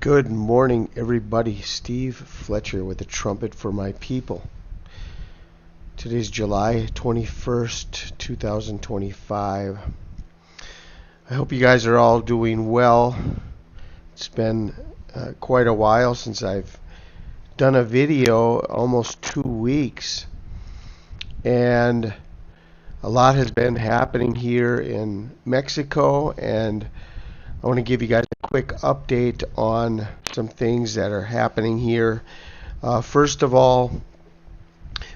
Good morning, everybody. Steve Fletcher with the Trumpet for My People. Today's July 21st, 2025. I hope you guys are all doing well. It's been quite a while since I've done a video, almost 2 weeks. And a lot has been happening here in Mexico, and I want to give you guys a quick update on some things that are happening here. First of all,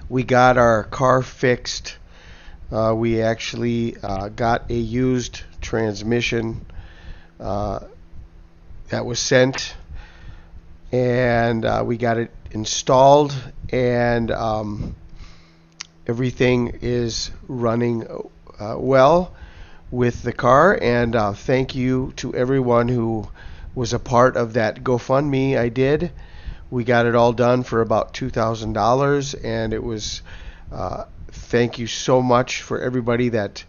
we got our car fixed. We actually got a used transmission that was sent, and we got it installed, and everything is running well with the car. And thank you to everyone who was a part of that GoFundMe I did. We got it all done for about $2,000, and it was thank you so much for everybody that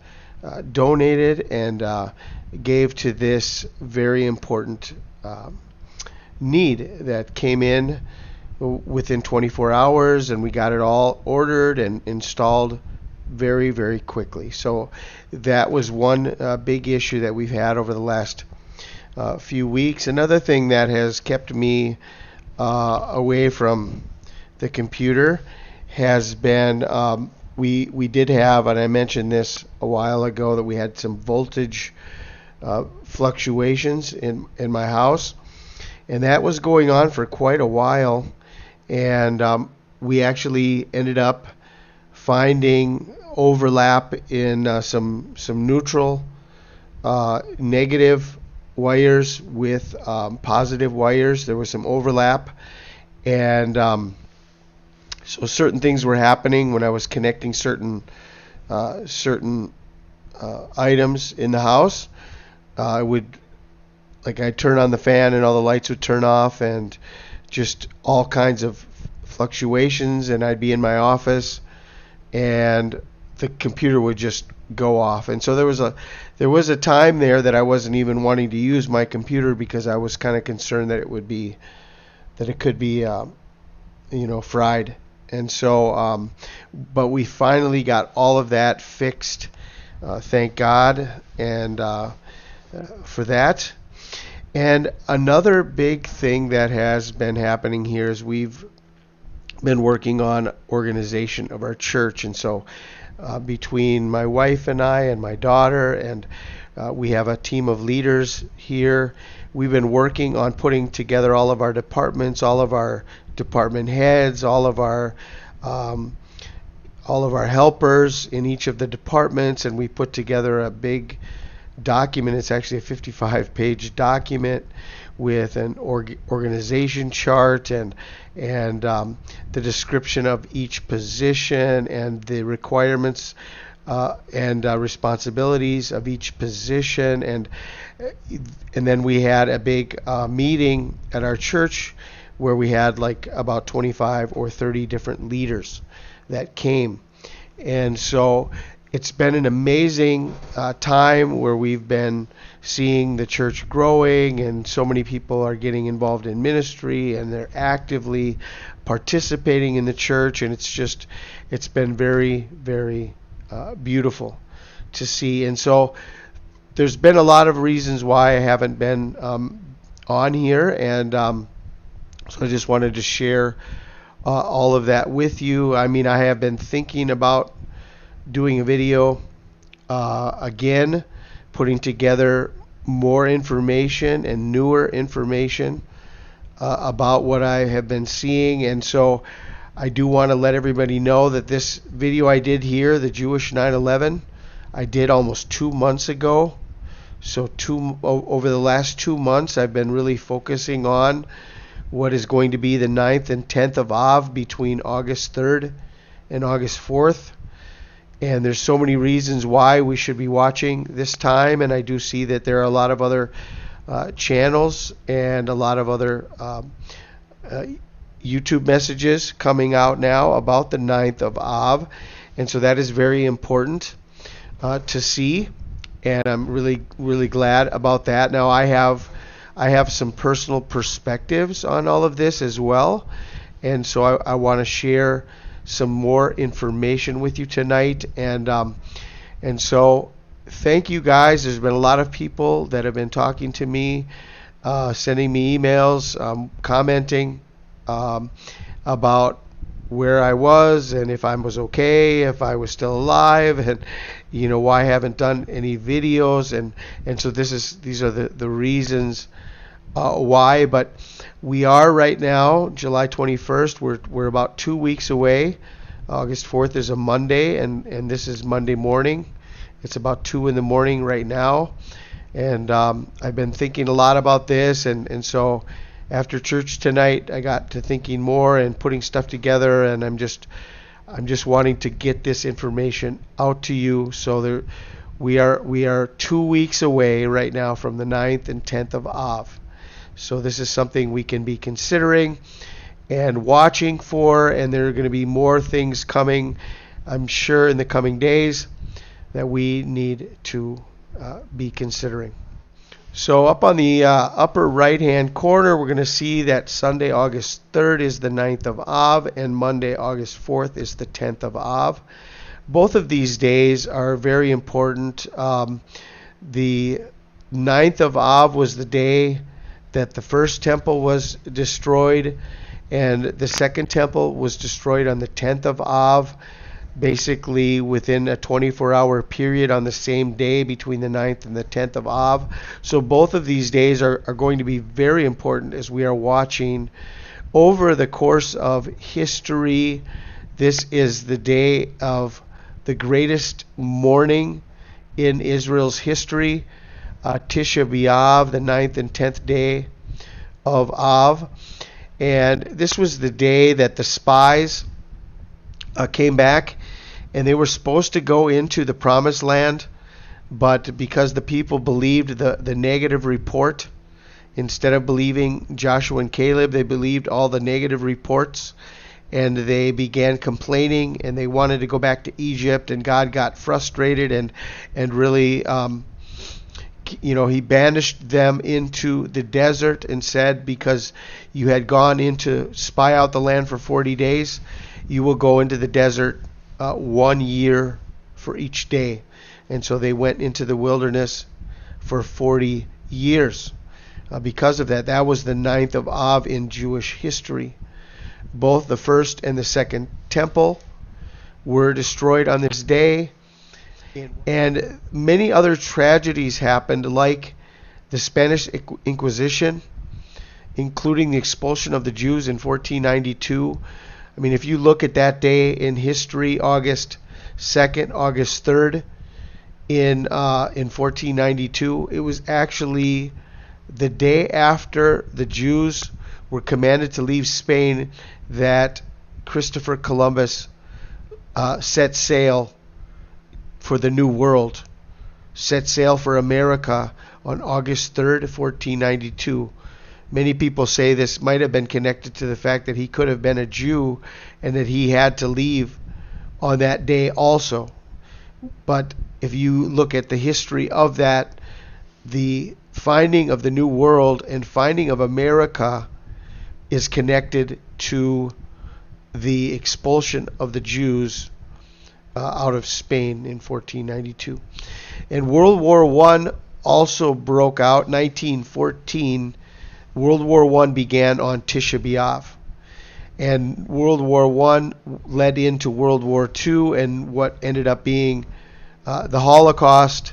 donated and gave to this very important need that came in within 24 hours, and we got it all ordered and installed very, very quickly. So that was one big issue that we've had over the last few weeks. Another thing that has kept me away from the computer has been we did have, and I mentioned this a while ago, that we had some voltage fluctuations in my house, and that was going on for quite a while. And we actually ended up finding overlap in some neutral negative wires with positive wires. There was some overlap, and so certain things were happening when I was connecting certain items in the house. I'd turn on the fan and all the lights would turn off, and just all kinds of fluctuations, and I'd be in my office and the computer would just go off. And so there was a time there that I wasn't even wanting to use my computer because I was kind of concerned that it could be fried. And so but we finally got all of that fixed, thank God, and for that. And another big thing that has been happening here is we've been working on organization of our church. And so between my wife and I and my daughter, and we have a team of leaders here, we've been working on putting together all of our departments, all of our department heads, all of our helpers in each of the departments, and we put together a big document. It's actually a 55-page document with an organization chart and the description of each position and the requirements and responsibilities of each position, and then we had a big meeting at our church where we had like about 25 or 30 different leaders that came. And so it's been an amazing time where we've been seeing the church growing, and so many people are getting involved in ministry, and they're actively participating in the church, and it's been very, very beautiful to see. And so there's been a lot of reasons why I haven't been on here, and so I just wanted to share all of that with you. I mean, I have been thinking about doing a video again, putting together more information and newer information about what I have been seeing. And so I do want to let everybody know that this video I did here, the Jewish 9/11, I did almost 2 months ago. So over the last 2 months, I've been really focusing on what is going to be the 9th and 10th of Av between August 3rd and August 4th. And there's so many reasons why we should be watching this time, and I do see that there are a lot of other channels and a lot of other YouTube messages coming out now about the 9th of Av, and so that is very important to see, and I'm really, really glad about that. Now I have I have some personal perspectives on all of this as well. And so I want to share some more information with you tonight. And so thank you guys. There's been a lot of people that have been talking to me, sending me emails, commenting about where I was and if I was okay, if I was still alive, and why I haven't done any videos, and so these are the reasons why. But we are right now, July 21st. We're about 2 weeks away. August 4th is a Monday, and this is Monday morning. It's about 2 in the morning right now, and I've been thinking a lot about this, and so after church tonight, I got to thinking more and putting stuff together, and I'm just wanting to get this information out to you. So we are 2 weeks away right now from the 9th and 10th of Av. So this is something we can be considering and watching for, and there are going to be more things coming, I'm sure, in the coming days that we need to be considering. So up on the upper right-hand corner, we're going to see that Sunday, August 3rd is the 9th of Av, and Monday, August 4th is the 10th of Av. Both of these days are very important. The 9th of Av was the day that the first temple was destroyed, and the second temple was destroyed on the 10th of Av, basically within a 24-hour period on the same day between the 9th and the 10th of Av. So both of these days are going to be very important as we are watching over the course of history. This is the day of the greatest mourning in Israel's history, Tisha B'Av, the 9th and 10th day of Av. And this was the day that the spies came back, and they were supposed to go into the promised land, but because the people believed the negative report, instead of believing Joshua and Caleb, they believed all the negative reports, and they began complaining, and they wanted to go back to Egypt, and God got frustrated and really he banished them into the desert and said, because you had gone in to spy out the land for 40 days, you will go into the desert 1 year for each day. And so they went into the wilderness for 40 years. Because of that, that was the 9th of Av in Jewish history. Both the first and the second temple were destroyed on this day. And many other tragedies happened, like the Spanish Inquisition, including the expulsion of the Jews in 1492. I mean, if you look at that day in history, August 2nd, August 3rd, in 1492, it was actually the day after the Jews were commanded to leave Spain that Christopher Columbus set sail for the New World, set sail for America on August 3rd, 1492. Many people say this might have been connected to the fact that he could have been a Jew and that he had to leave on that day also. But if you look at the history of that, the finding of the New World and finding of America is connected to the expulsion of the Jews out of Spain in 1492. And World War I also broke out. 1914, World War I began on Tisha B'Av. And World War I led into World War II and what ended up being the Holocaust.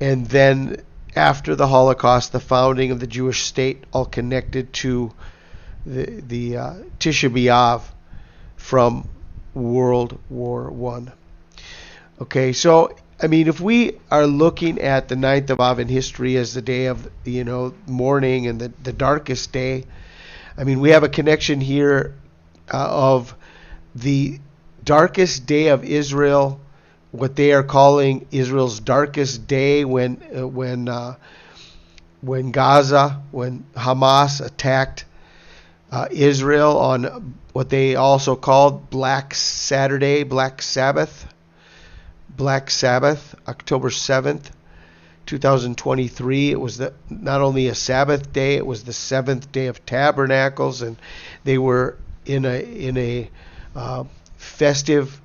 And then after the Holocaust, the founding of the Jewish state, all connected to the Tisha B'Av from World War I. Okay, so I mean, if we are looking at the 9th of Av in history as the day of mourning and the darkest day, I mean, we have a connection here of the darkest day of Israel, what they are calling Israel's darkest day, when Hamas attacked Israel on what they also called Black Sabbath, October 7th, 2023, it was not only a Sabbath day, it was the seventh day of Tabernacles, and they were in a festive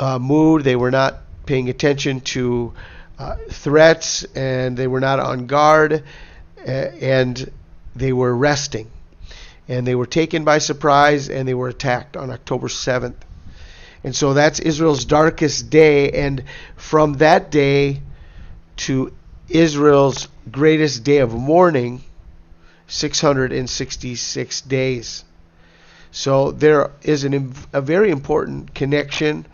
mood. They were not paying attention to threats, and they were not on guard, and they were resting. And they were taken by surprise, and they were attacked on October 7th. And so that's Israel's darkest day, and from that day to Israel's greatest day of mourning, 666 days. So there is a very important connection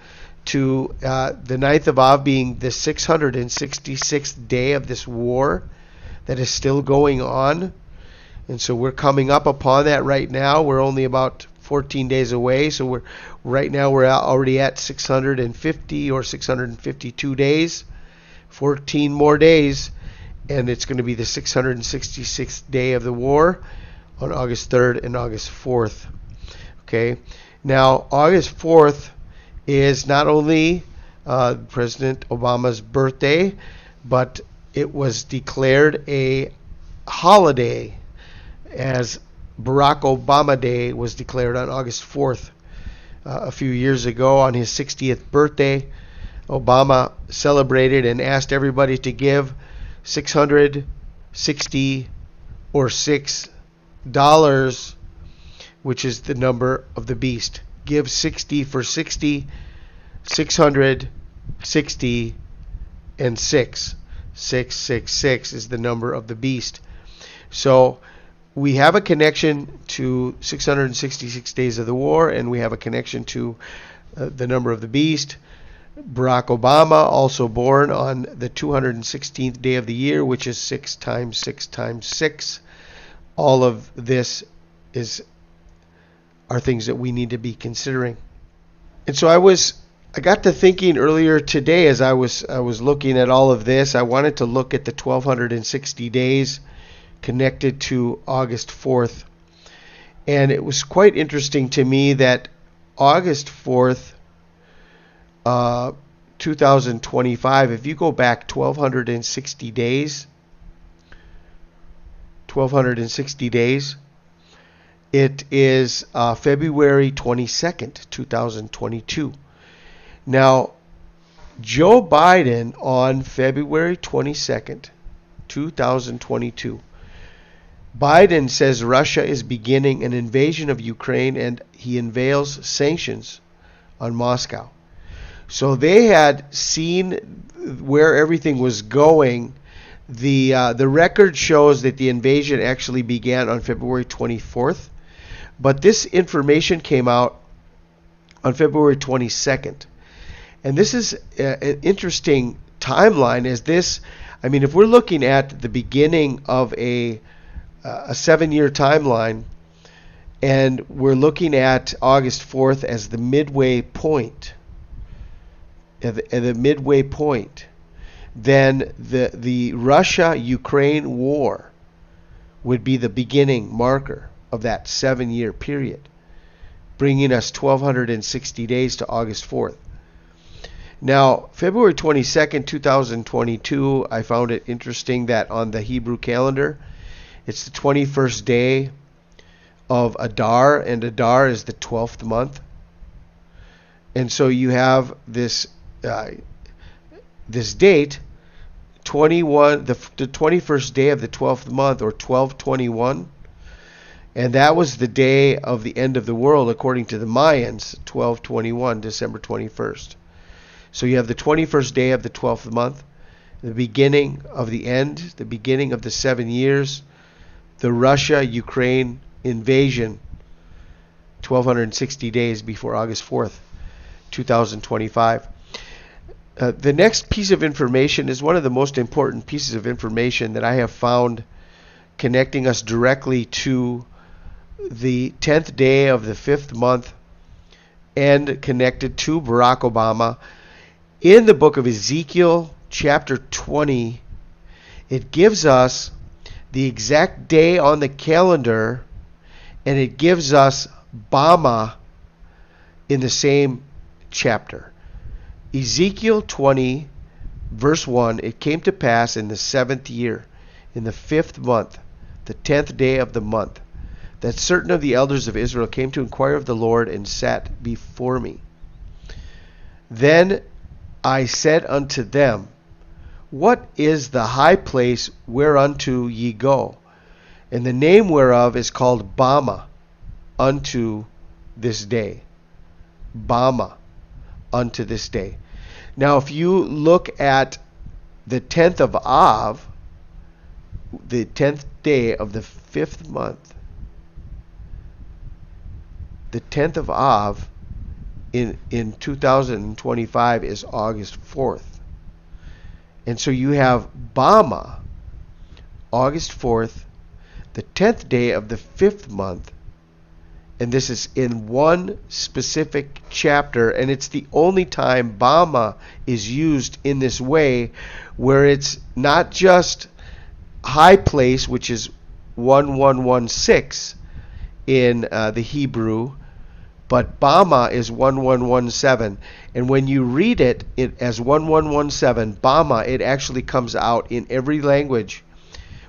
to the 9th of Av being the 666th day of this war that is still going on. And so we're coming up upon that right now. We're only about 14 days away. So we're already at 650 or 652 days. 14 more days, and it's going to be the 666th day of the war on August 3rd and August 4th. Okay. Now, August 4th is not only President Obama's birthday, but it was declared a holiday, as Barack Obama Day was declared on August 4th. A few years ago, on his 60th birthday, Obama celebrated and asked everybody to give $660 or $6, which is the number of the beast. Give 60 for 60, 660, and 6. 666 is the number of the beast. So we have a connection to 666 days of the war, and we have a connection to the number of the beast. Barack Obama, also born on the 216th day of the year, which is 6 times 6 times 6. All of this are things that we need to be considering. And so I got to thinking earlier today, as I was looking at all of this, I wanted to look at the 1260 days connected to August 4th. And it was quite interesting to me that August 4th, 2025, if you go back 1260 days, it is February 22nd, 2022. Now, Joe Biden on February 22nd, 2022, Biden says Russia is beginning an invasion of Ukraine, and he unveils sanctions on Moscow. So they had seen where everything was going. The record shows that the invasion actually began on February 24th, but this information came out on February 22nd. And this is an interesting timeline. If we're looking at the beginning of a 7-year timeline, and we're looking at August 4th as the midway point, then the Russia-Ukraine war would be the beginning marker of that 7-year period, bringing us 1260 days to August 4th. Now, February 22nd, 2022, I found it interesting that on the Hebrew calendar, it's the 21st day of Adar, and Adar is the 12th month. And so you have this date, 21, the 21st day of the 12th month, or 1221, and that was the day of the end of the world according to the Mayans, 1221, December 21st. So you have the 21st day of the 12th month, the beginning of the end, the beginning of the 7 years, the Russia-Ukraine invasion, 1260 days before August 4th, 2025. The next piece of information is one of the most important pieces of information that I have found, connecting us directly to the 10th day of the 5th month and connected to Barack Obama. In the book of Ezekiel, chapter 20, it gives us the exact day on the calendar, and it gives us Bama in the same chapter. Ezekiel 20, verse 1, it came to pass in the 7th year, in the 5th month, the 10th day of the month, that certain of the elders of Israel came to inquire of the Lord and sat before me. Then I said unto them, What is the high place whereunto ye go? And the name whereof is called Bama unto this day. Bama unto this day. Now, if you look at the 10th of Av, the 10th day of the 5th month, the 10th of Av in 2025 is August 4th. And so you have Bama, August 4th, the 10th day of the 5th month, and this is in one specific chapter, and it's the only time Bama is used in this way, where it's not just high place, which is 1116 in the Hebrew, but Bama is 1117. And when you read it as 1117, Bama, it actually comes out in every language,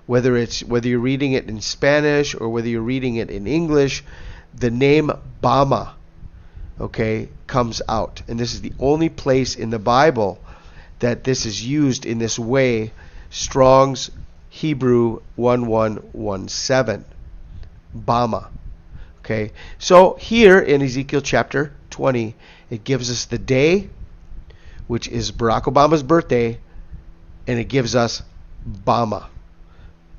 whether you're reading it in Spanish or whether you're reading it in English, the name Bama, okay, comes out. And this is the only place in the Bible that this is used in this way. Strong's Hebrew 1117. Bama. Okay, so here in Ezekiel chapter 20, it gives us the day, which is Barack Obama's birthday, and it gives us Bama.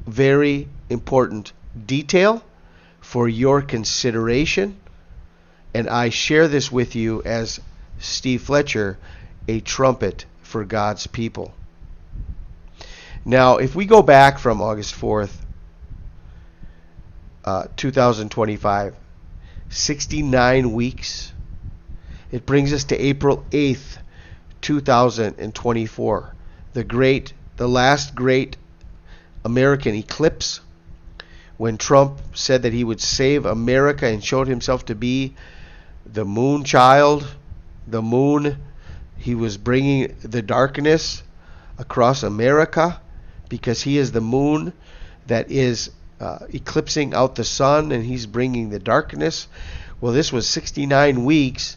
Very important detail for your consideration, and I share this with you as Steve Fletcher, a trumpet for God's people. Now, if we go back from August 4th, 2025, 69 weeks, it brings us to April 8th, 2024, the last great American eclipse, when Trump said that he would save America and showed himself to be the moon child, the moon. He was bringing the darkness across America because he is the moon that is eclipsing out the sun, and he's bringing the darkness. Well, this was 69 weeks,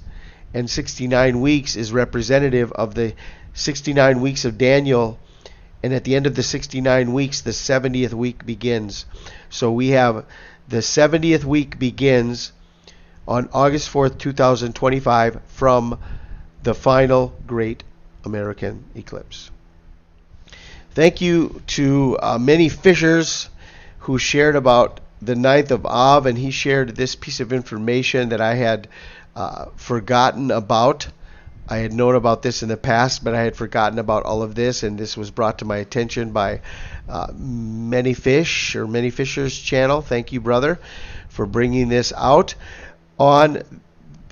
and 69 weeks is representative of the 69 weeks of Daniel, and at the end of the 69 weeks, the 70th week begins. So we have the 70th week begins on August 4th, 2025, from the final great American eclipse. Thank you to many fishers who shared about the 9th of Av, and he shared this piece of information that I had forgotten about. I had known about this in the past, but I had forgotten about all of this, and this was brought to my attention by Many Fishers channel. Thank you, brother, for bringing this out. On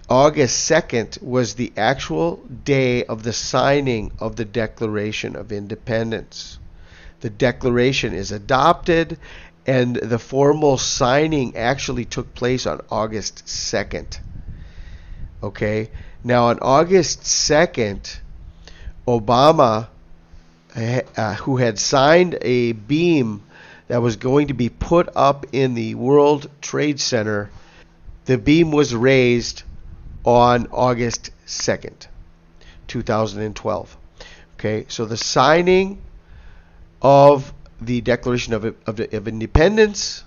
August 2nd was the actual day of the signing of the Declaration of Independence. The Declaration is adopted, and the formal signing actually took place on August 2nd. Okay? Now, on August 2nd, Obama, who had signed a beam that was going to be put up in the World Trade Center, the beam was raised on August 2nd, 2012. Okay, so the signing of the Declaration of Independence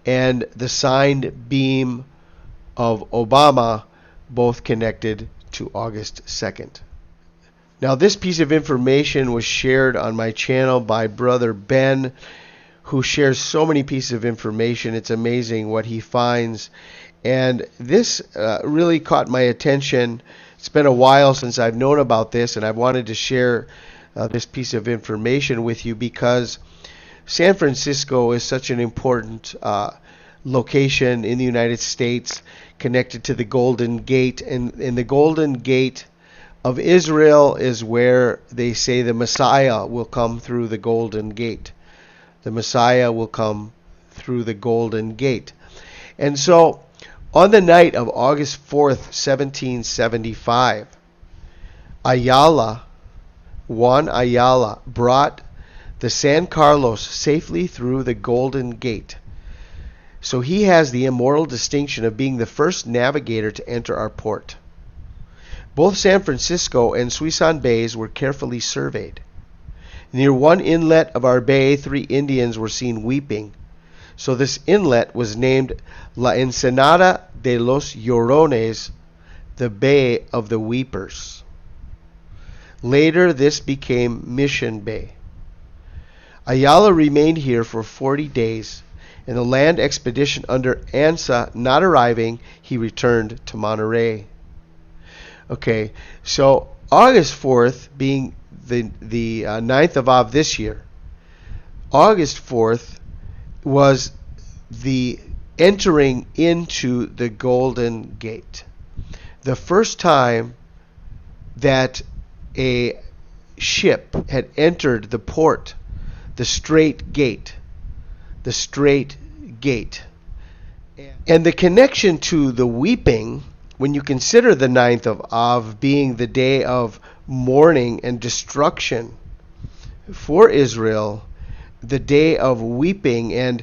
and the signed beam of Obama both connected to August 2nd. Now, this piece of information was shared on my channel by Brother Ben, who shares so many pieces of information. It's amazing what he finds. And this really caught my attention. It's been a while since I've known about this, and I've wanted to share this piece of information with you because San Francisco is such an important location in the United States, connected to the Golden Gate. And the Golden Gate of Israel is where they say the Messiah will come through the Golden Gate. The Messiah will come through the Golden Gate. And so, on the night of August 4th, 1775, Ayala, Juan Ayala brought the San Carlos safely through the Golden Gate. So he has the immortal distinction of being the first navigator to enter our port. Both San Francisco and Suisun bays were carefully surveyed. Near one inlet of our bay, 3 Indians were seen weeping. So this inlet was named La Ensenada de los Llorones, the Bay of the Weepers. Later, this became Mission Bay. Ayala remained here for 40 days. In the land expedition under Ansa not arriving, he returned to Monterey. Okay, so August 4th being the 9th of Av this year, August 4th was the entering into the Golden Gate. The first time that a ship had entered the port, the Strait Gate. The Strait Gate. And the connection to the weeping, when you consider the 9th of Av being the day of mourning and destruction for Israel, the day of weeping and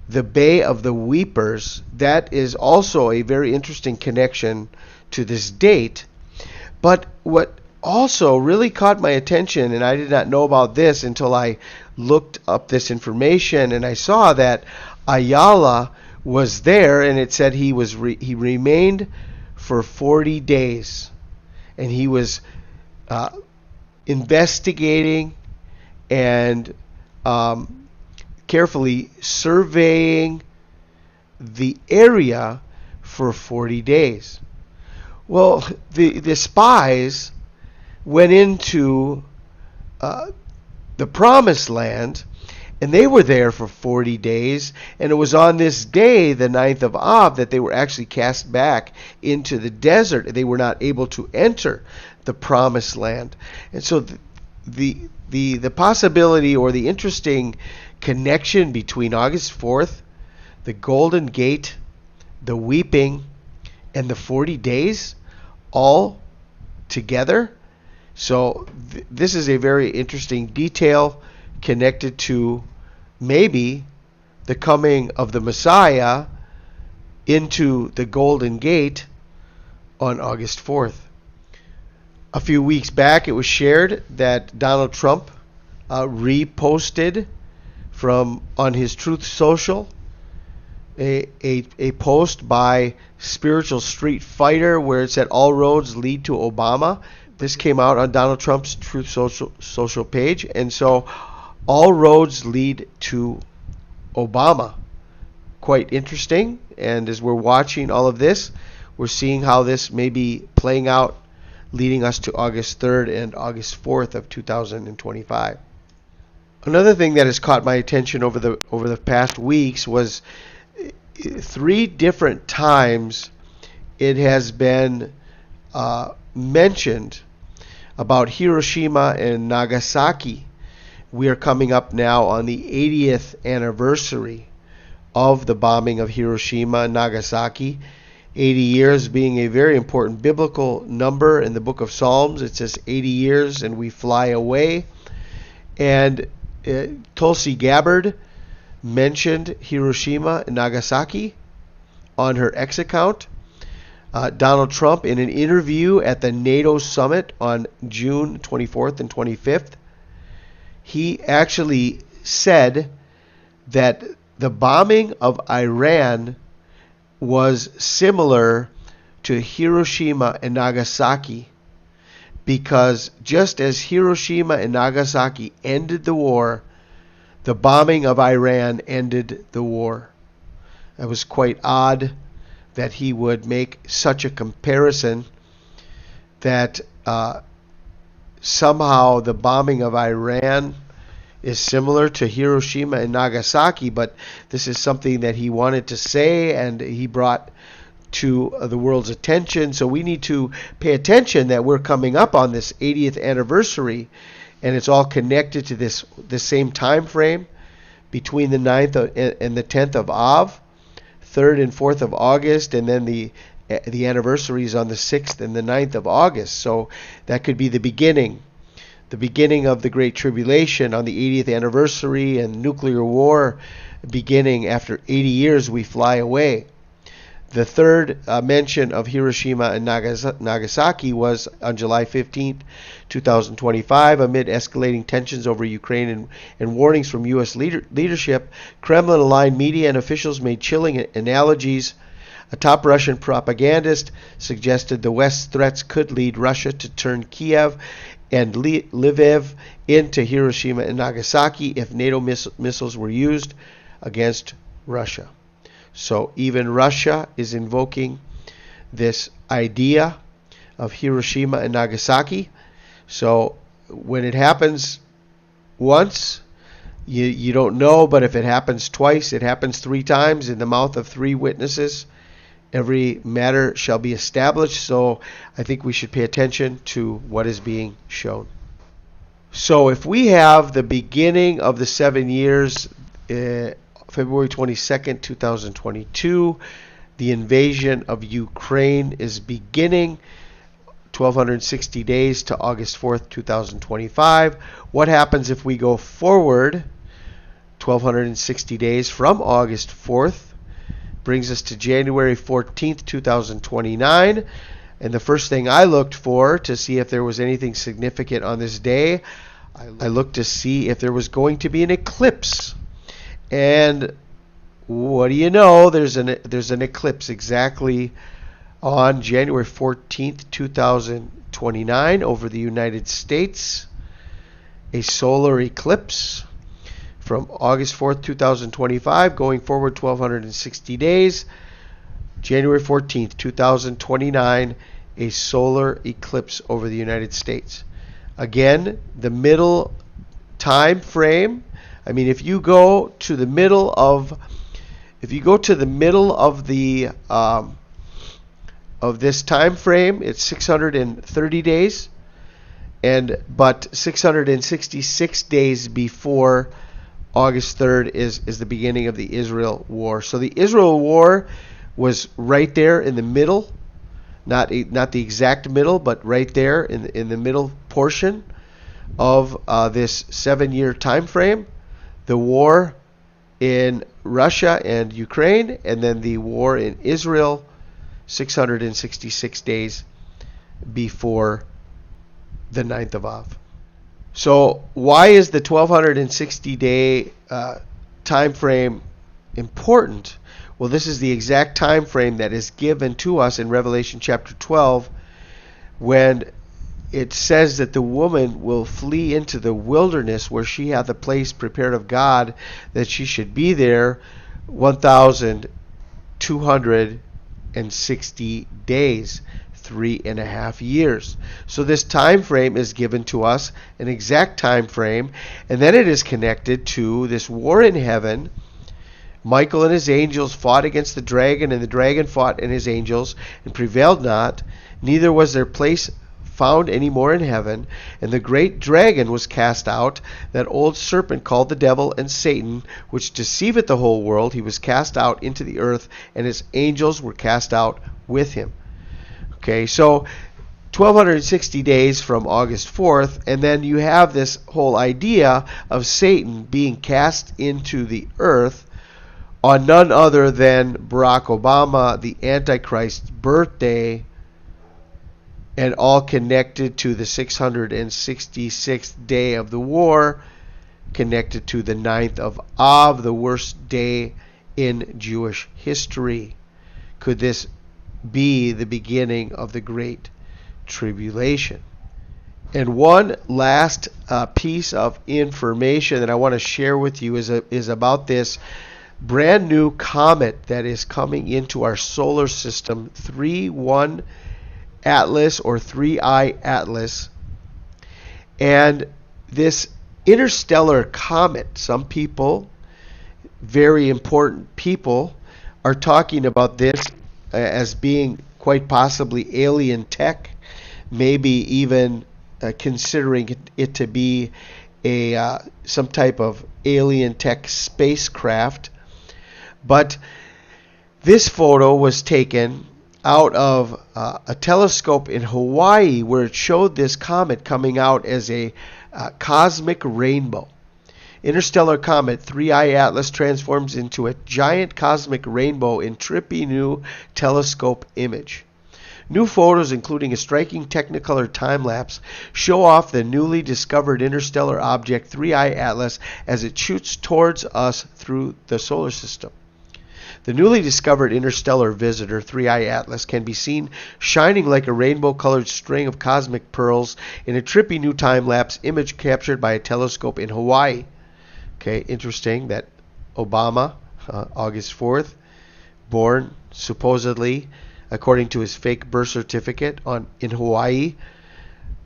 the Bay of the Weepers, that is also a very interesting connection to this date. But what also really caught my attention, and I did not know about this until I looked up this information, and I saw that Ayala was there, and it said he remained for 40 days, and he was investigating and carefully surveying the area for 40 days. Well, the spies went into the promised land, and they were there for 40 days, and it was on this day, the 9th of Av, that they were actually cast back into the desert. They were not able to enter the promised land. And so the possibility or the interesting connection between August 4th, the Golden Gate, the weeping, and the 40 days all together. So this is a very interesting detail connected to maybe the coming of the Messiah into the Golden Gate on August 4th. A few weeks back, it was shared that Donald Trump reposted on his Truth Social a post by Spiritual Street Fighter where it said all roads lead to Obama. This came out on Donald Trump's Truth Social page, and so all roads lead to Obama. Quite interesting, and as we're watching all of this, we're seeing how this may be playing out, leading us to August 3rd and August 4th of 2025. Another thing that has caught my attention over the past weeks was 3 different times it has been mentioned about Hiroshima and Nagasaki. We are coming up now on the 80th anniversary of the bombing of Hiroshima and Nagasaki. 80 years being a very important biblical number in the book of Psalms. It says 80 years and we fly away. And Tulsi Gabbard mentioned Hiroshima and Nagasaki on her X account. Donald Trump, in an interview at the NATO summit on June 24th and 25th, he actually said that the bombing of Iran was similar to Hiroshima and Nagasaki, because just as Hiroshima and Nagasaki ended the war, the bombing of Iran ended the war. It was quite odd that he would make such a comparison, that somehow the bombing of Iran is similar to Hiroshima and Nagasaki, but this is something that he wanted to say and he brought to the world's attention. So we need to pay attention that we're coming up on this 80th anniversary, and it's all connected to this same time frame between the 9th and the 10th of Av, 3rd and 4th of August, and then the anniversary is on the 6th and the 9th of August. So that could be the beginning, the beginning of the Great Tribulation on the 80th anniversary and nuclear war beginning after 80 years, we fly away. The third mention of Hiroshima and Nagasaki was on July 15th, 2025. Amid escalating tensions over Ukraine and warnings from U.S. leadership, Kremlin-aligned media and officials made chilling analogies. A top Russian propagandist suggested the West's threats could lead Russia to turn Kiev and Lviv into Hiroshima and Nagasaki if NATO missiles were used against Russia. So even Russia is invoking this idea of Hiroshima and Nagasaki. So when it happens once, you don't know, but if it happens twice, it happens 3 times in the mouth of 3 witnesses, every matter shall be established. So I think we should pay attention to what is being shown. So if we have the beginning of the 7 years, February 22nd, 2022, the invasion of Ukraine is beginning, 1,260 days to August 4th, 2025. What happens if we go forward 1,260 days from August 4th? Brings us to January 14th, 2029. And the first thing I looked for to see if there was anything significant on this day, I looked to see if there was going to be an eclipse. And what do you know? There's an eclipse exactly on January 14th, 2029 over the United States. A solar eclipse from August 4th, 2025 going forward 1,260 days. January 14th, 2029, a solar eclipse over the United States. Again, the middle time frame. I mean, if you go to the middle of the of this time frame, it's 630 days, but 666 days before August 3rd is the beginning of the Israel war. So the Israel war was right there in the middle, not the exact middle, but right there in the middle portion of this 7-year time frame. The war in Russia and Ukraine, and then the war in Israel, 666 days before the 9th of Av. So why is the 1,260-day time frame important? Well, this is the exact time frame that is given to us in Revelation chapter 12 when it says that the woman will flee into the wilderness where she hath a place prepared of God, that she should be there 1,260 days, 3.5 years. So this time frame is given to us, an exact time frame, and then it is connected to this war in heaven. Michael and his angels fought against the dragon, and the dragon fought and his angels, and prevailed not, neither was their place found any more in heaven. And the great dragon was cast out, that old serpent called the devil and Satan, which deceiveth the whole world. He was cast out into the earth, and his angels were cast out with him. Okay, so 1,260 days from August 4th, and then you have this whole idea of Satan being cast into the earth on none other than Barack Obama, the Antichrist's birthday, and all connected to the 666th day of the war, connected to the 9th of Av, the worst day in Jewish history. Could this be the beginning of the Great Tribulation? And one last piece of information that I want to share with you is about this brand new comet that is coming into our solar system, 3-1 Atlas or 3I Atlas. And this interstellar comet, some people, very important people, are talking about this as being quite possibly alien tech, maybe even considering it to be some type of alien tech spacecraft. But this photo was taken out of a telescope in Hawaii, where it showed this comet coming out as a cosmic rainbow. Interstellar comet 3I ATLAS transforms into a giant cosmic rainbow in trippy new telescope image. New photos, including a striking Technicolor time-lapse, show off the newly discovered interstellar object 3I ATLAS as it shoots towards us through the solar system. The newly discovered interstellar visitor 3I ATLAS can be seen shining like a rainbow-colored string of cosmic pearls in a trippy new time-lapse image captured by a telescope in Hawaii. Okay, interesting that Obama, August 4th, born supposedly, according to his fake birth certificate, in Hawaii.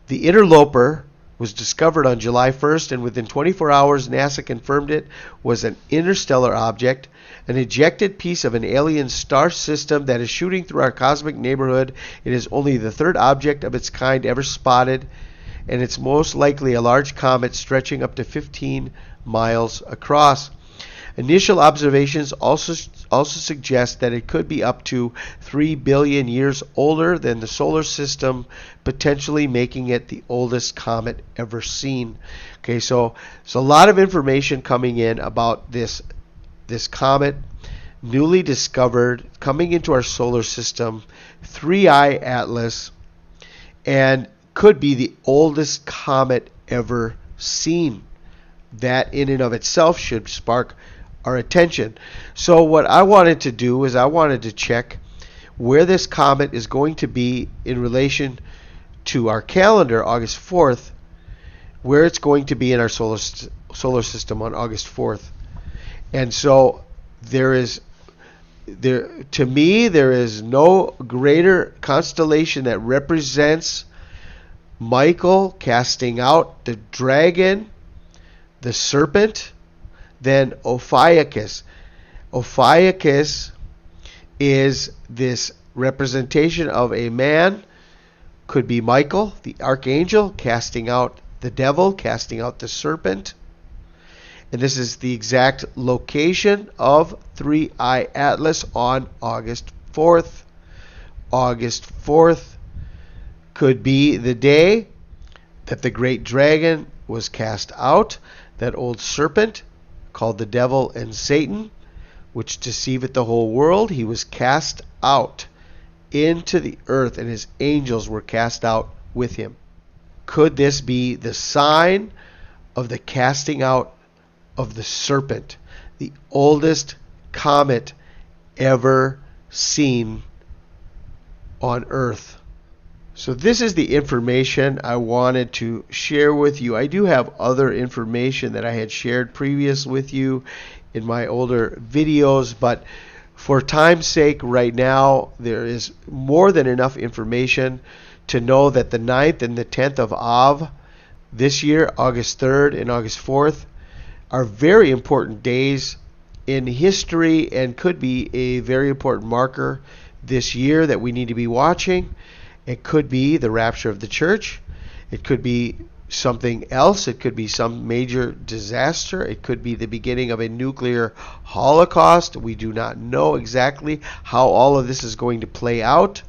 The interloper was discovered on July 1st, and within 24 hours, NASA confirmed it was an interstellar object, an ejected piece of an alien star system that is shooting through our cosmic neighborhood. It is only the third object of its kind ever spotted, and it's most likely a large comet stretching up to 15 miles across. Initial observations also suggest that it could be up to 3 billion years older than the solar system, potentially making it the oldest comet ever seen. Okay, so a lot of information coming in about this comet, newly discovered, coming into our solar system, 3I ATLAS, and could be the oldest comet ever seen. That in and of itself should spark our attention. So what I wanted to do is I wanted to check where this comet is going to be in relation to our calendar, August 4th, where it's going to be in our solar system on August 4th. And so to me there is no greater constellation that represents Michael casting out the dragon, the serpent, than Ophiuchus. Ophiuchus is this representation of a man, could be Michael, the archangel, casting out the devil, casting out the serpent. And this is the exact location of 3I ATLAS on August 4th. August 4th could be the day that the great dragon was cast out, that old serpent called the devil and Satan, which deceiveth the whole world. He was cast out into the earth, and his angels were cast out with him. Could this be the sign of the casting out of the serpent, the oldest comet ever seen on earth? So this is the information I wanted to share with you. I do have other information that I had shared previous with you in my older videos, but for time's sake right now, there is more than enough information to know that the 9th and the 10th of Av this year, August 3rd and August 4th, are very important days in history and could be a very important marker this year that we need to be watching. It could be the rapture of the church. It could be something else. It could be some major disaster. It could be the beginning of a nuclear holocaust. We do not know exactly how all of this is going to play out.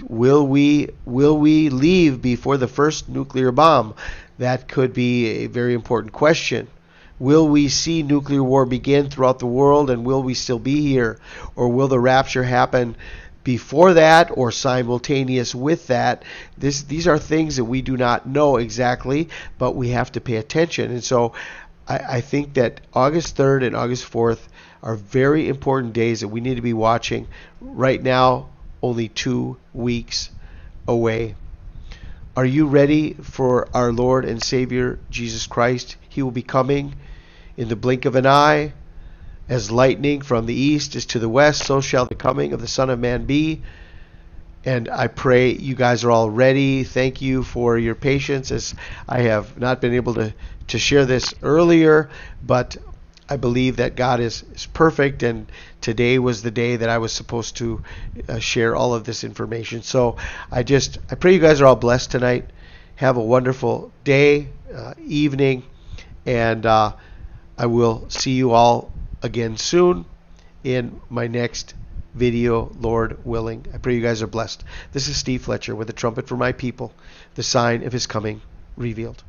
Will we leave before the first nuclear bomb? That could be a very important question. Will we see nuclear war begin throughout the world, and will we still be here? Or will the rapture happen before that or simultaneous with that? These are things that we do not know exactly, but we have to pay attention. And so I think that August 3rd and August 4th are very important days that we need to be watching. Right now, only 2 weeks away. Are you ready for our Lord and Savior Jesus Christ? He will be coming in the blink of an eye. As lightning from the east is to the west, so shall the coming of the Son of Man be. And I pray you guys are all ready. Thank you for your patience, as I have not been able to share this earlier, but I believe that God is perfect, and today was the day that I was supposed to share all of this information. So I pray you guys are all blessed tonight. Have a wonderful day, evening, and I will see you all again soon in my next video, Lord willing. I pray you guys are blessed. This is Steve Fletcher with a trumpet for my people, the sign of his coming revealed.